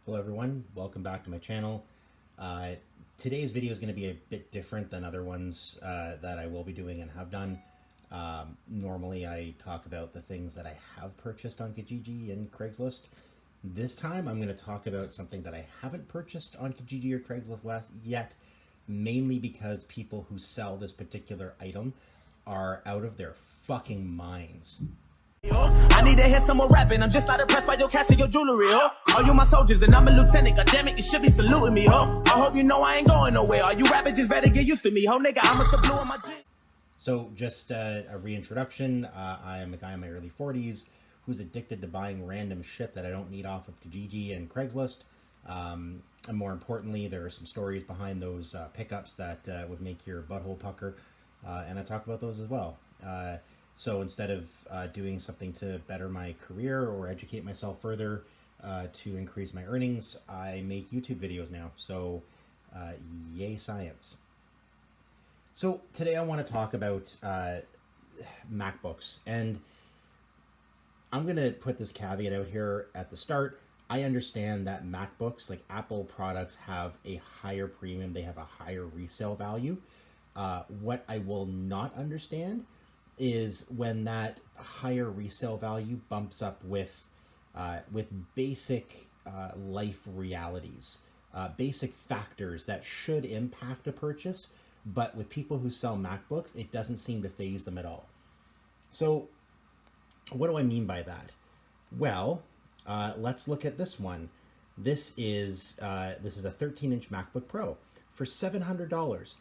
Hello everyone, welcome back to my channel. Today's video is going to be a bit different than other ones that I will be doing and have done. Normally I talk about the things that I have purchased on Kijiji and Craigslist. This time I'm going to talk about something that I haven't purchased on Kijiji or Craigslist yet, mainly because people who sell this particular item are out of their fucking minds. I need to hear some more rapping. I'm just not impressed by your cash and your jewelry, huh? Are you my soldiers and I'm a lieutenant? God damn it, you should be saluting me, huh? I hope you know I ain't going nowhere. Are you rapping? Just better get used to me, ho, nigga. I'm a blue on my jeans. So just a reintroduction. I am a guy in my early 40s who's addicted to buying random shit that I don't need off of Kijiji and Craigslist. And more importantly, there are some stories behind those pickups that would make your butthole pucker. And I talk about those as well. So instead of doing something to better my career or educate myself further to increase my earnings, I make YouTube videos now. So yay science. So today I want to talk about MacBooks, and I'm going to put this caveat out here at the start. I understand that MacBooks, like Apple products, have a higher premium. They have a higher resale value. What I will not understand is when that higher resale value bumps up with basic life realities, basic factors that should impact a purchase, but with people who sell MacBooks, it doesn't seem to faze them at all. So what do I mean by that? Well, let's look at this one. This is a 13-inch MacBook Pro for $700.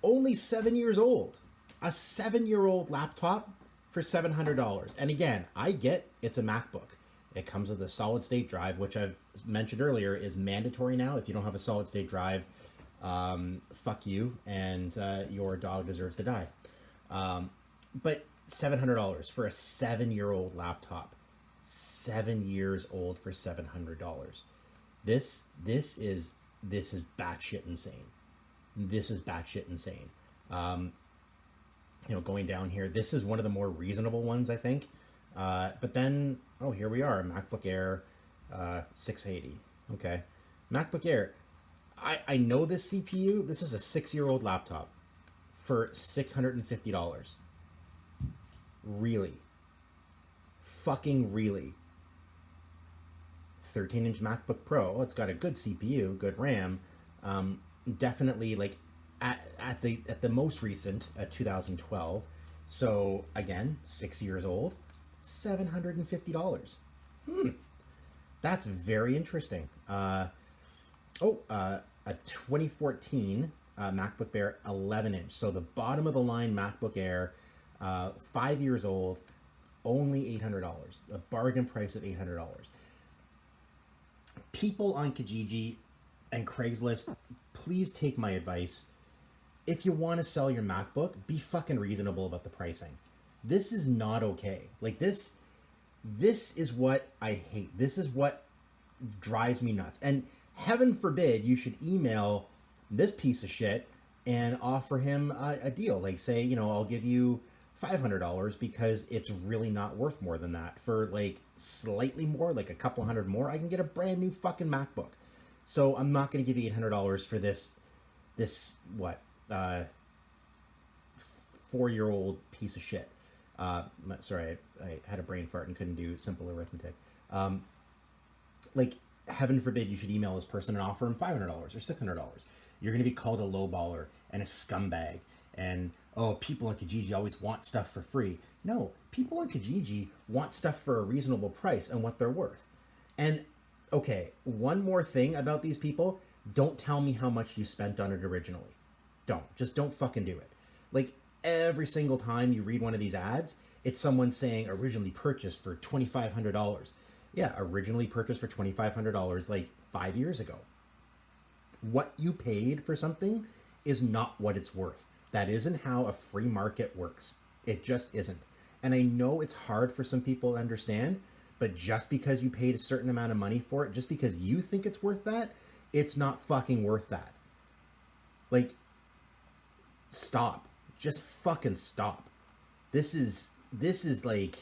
Only 7 years old. A 7-year-old laptop for $700. And again, I get it's a MacBook. It comes with a solid state drive, which I've mentioned earlier is mandatory now. If you don't have a solid state drive, fuck you, and your dog deserves to die. But $700 for a 7-year-old laptop. 7 years old for $700. This is batshit insane. This is batshit insane. You know, going down here, this is one of the more reasonable ones, I think. But then, oh, here we are, MacBook Air 680. Okay, MacBook Air. I know this CPU. This is a 6-year-old laptop for $650. Really? Fucking really? 13-inch MacBook Pro. Oh, it's got a good CPU, good RAM. Definitely, like, at the most recent 2012, so again 6 years old, $750. That's very interesting. A 2014 MacBook Air 11-inch, so the bottom of the line MacBook Air, 5 years old, only $800, a bargain price of $800. People on Kijiji and Craigslist, please take my advice. If you want to sell your MacBook, be fucking reasonable about the pricing. This is not okay. Like this is what I hate. This is what drives me nuts. And heaven forbid you should email this piece of shit and offer him a deal. Like say, you know, I'll give you $500 because it's really not worth more than that. For like slightly more, like a couple hundred more, I can get a brand new fucking MacBook. So I'm not going to give you $800 for this what? 4-year-old piece of shit. Sorry, I had a brain fart and couldn't do simple arithmetic. Like, heaven forbid you should email this person and offer him $500 or $600. You're going to be called a lowballer and a scumbag. And, oh, people on Kijiji always want stuff for free. No, people on Kijiji want stuff for a reasonable price and what they're worth. And, okay, one more thing about these people. Don't tell me how much you spent on it originally. Just don't fucking do it. Like every single time you read one of these ads, it's someone saying originally purchased for $2,500. Yeah, originally purchased for $2,500 like 5 years ago. What you paid for something is not what it's worth. That isn't how a free market works. It just isn't. And I know it's hard for some people to understand, but just because you paid a certain amount of money for it, just because you think it's worth that, it's not fucking worth that. Like, stop. Just fucking stop. This is like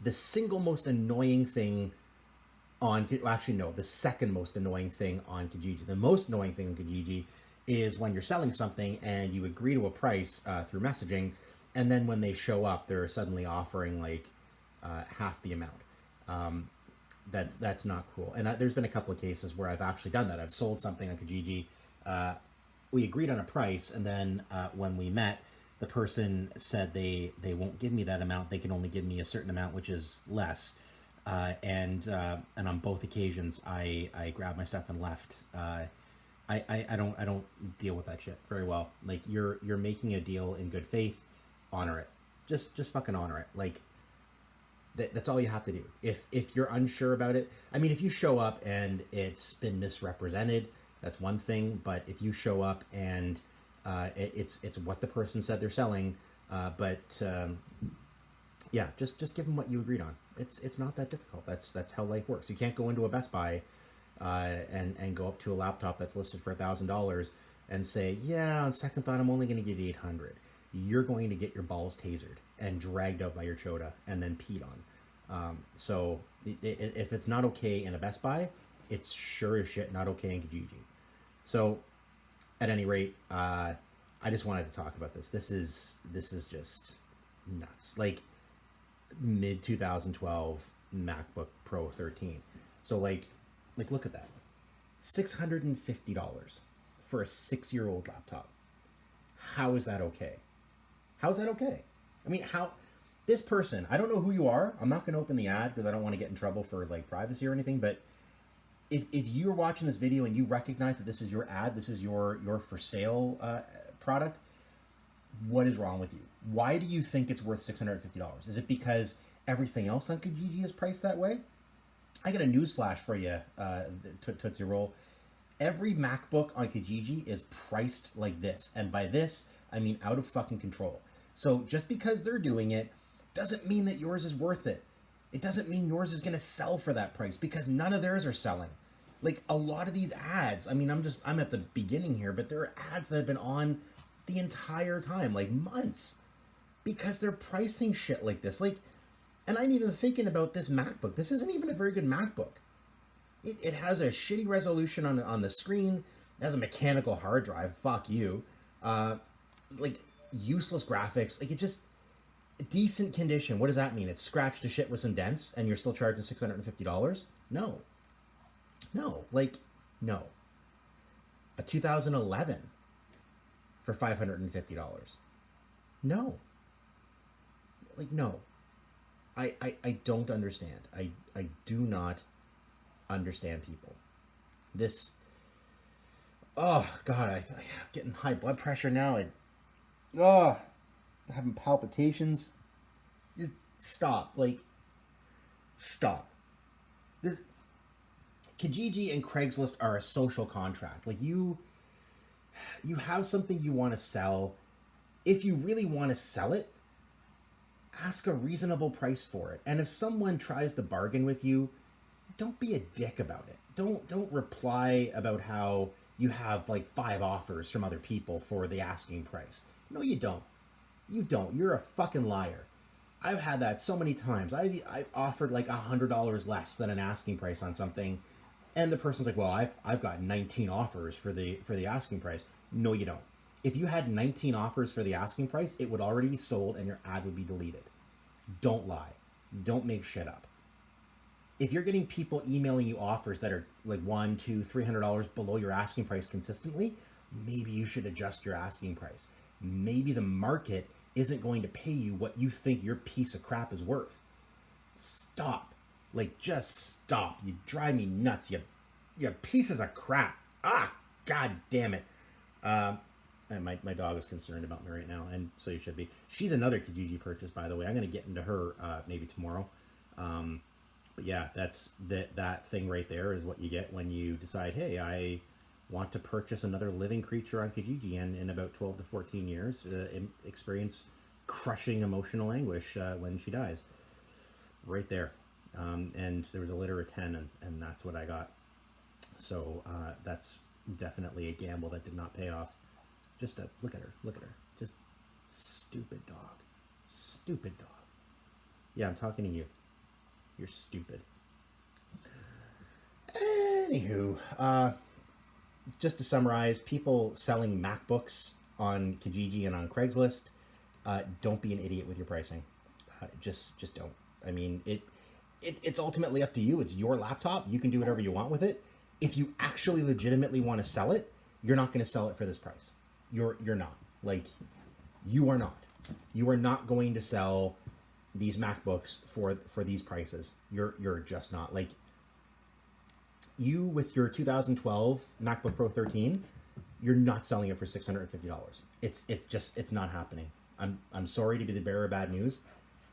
the single most annoying thing well, actually, no, the second most annoying thing on Kijiji. The most annoying thing on Kijiji is when you're selling something and you agree to a price through messaging, and then when they show up, they're suddenly offering like half the amount. That's not cool. And there's been a couple of cases where I've actually done that. I've sold something on Kijiji. We agreed on a price, and then when we met, the person said they won't give me that amount. They can only give me a certain amount, which is less. And on both occasions, I grabbed my stuff and left. I don't deal with that shit very well. Like, you're making a deal in good faith, honor it. Just fucking honor it. Like, that's all you have to do. If you're unsure about it, I mean, if you show up and it's been misrepresented, that's one thing. But if you show up and it's what the person said they're selling, yeah, just give them what you agreed on. It's not that difficult. That's how life works. You can't go into a Best Buy and go up to a laptop that's listed for $1,000 and say, yeah, on second thought, I'm only going to give you 800. You're going to get your balls tasered and dragged out by your chota and then peed on. So if it's not okay in a Best Buy, it's sure as shit not okay in Kijiji. So at any rate, I just wanted to talk about this. This is just nuts. Like, mid 2012 MacBook Pro 13. So like look at that. $650 for a 6-year-old laptop. How is that okay? How is that okay? I mean, how this person, I don't know who you are. I'm not going to open the ad because I don't want to get in trouble for like privacy or anything, but if you're watching this video and you recognize that this is your ad, this is your for sale product, what is wrong with you? Why do you think it's worth $650? Is it because everything else on Kijiji is priced that way? I got a news flash for you, Tootsie Roll. Every MacBook on Kijiji is priced like this. And by this, I mean out of fucking control. So just because they're doing it doesn't mean that yours is worth it. It doesn't mean yours is going to sell for that price because none of theirs are selling. Like, a lot of these ads, I mean, I'm at the beginning here, but there are ads that have been on the entire time, like months, because they're pricing shit like this. Like, and I'm even thinking about this MacBook. This isn't even a very good MacBook. It has a shitty resolution on the screen. It has a mechanical hard drive. Fuck you. Like, useless graphics. Like, it just, decent condition. What does that mean? It's scratched to shit with some dents and you're still charging $650? No. Like, no. A 2011 for $550. No. Like, no. I don't understand. I do not understand people. This, oh God, I'm getting high blood pressure now. I'm having palpitations. Just stop. Like, stop. This Kijiji and Craigslist are a social contract. Like, you have something you want to sell. If you really want to sell it, ask a reasonable price for it. And if someone tries to bargain with you, don't be a dick about it. Don't reply about how you have like 5 offers from other people for the asking price. No, you don't. You don't. You're a fucking liar. I've had that so many times. I've offered like $100 less than an asking price on something, and the person's like, "Well, I've got 19 offers for the asking price." No, you don't. If you had 19 offers for the asking price, it would already be sold and your ad would be deleted. Don't lie. Don't make shit up. If you're getting people emailing you offers that are like $100, $200, $300 below your asking price consistently, maybe you should adjust your asking price. Maybe the market isn't going to pay you what you think your piece of crap is worth. Stop. Like, just stop. You drive me nuts. You pieces of crap. God damn it. And my dog is concerned about me right now, and so you should be. She's another Kijiji purchase, by the way. I'm going to get into her maybe tomorrow. But yeah, that's that thing right there is what you get when you decide, hey, I want to purchase another living creature on Kijiji, and in about 12 to 14 years, experience crushing emotional anguish when she dies. Right there. And there was a litter of 10, and that's what I got. So that's definitely a gamble that did not pay off. Just look at her. Just stupid dog. Yeah, I'm talking to you. You're stupid. Anywho, just to summarize, people selling MacBooks on Kijiji and on Craigslist, don't be an idiot with your pricing. Just don't. I mean, it's ultimately up to you. It's your laptop. You can do whatever you want with it. If you actually legitimately want to sell it, you're not going to sell it for this price. You're not. Like, you are not. You are not going to sell these MacBooks for these prices. You're just not. Like, you with your 2012 MacBook Pro 13, you're not selling it for $650. It's not happening. I'm sorry to be the bearer of bad news.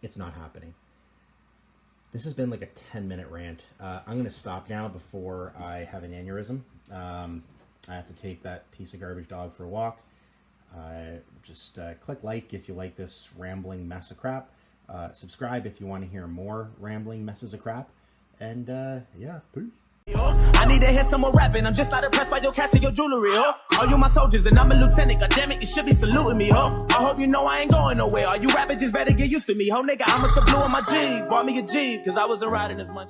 It's not happening. This has been like a 10-minute rant. I'm going to stop now before I have an aneurysm. I have to take that piece of garbage dog for a walk. Just click like if you like this rambling mess of crap. Subscribe if you want to hear more rambling messes of crap. And yeah, peace. I need to hear some more rapping. I'm just not impressed by your cash and your jewelry, huh? All you my soldiers, and I'm a lieutenant. God damn it, you should be saluting me, huh? I hope you know I ain't going nowhere. All you rappers just better get used to me, ho, nigga. I must have blew on my jeans, bought me a Jeep, cause I wasn't riding as much.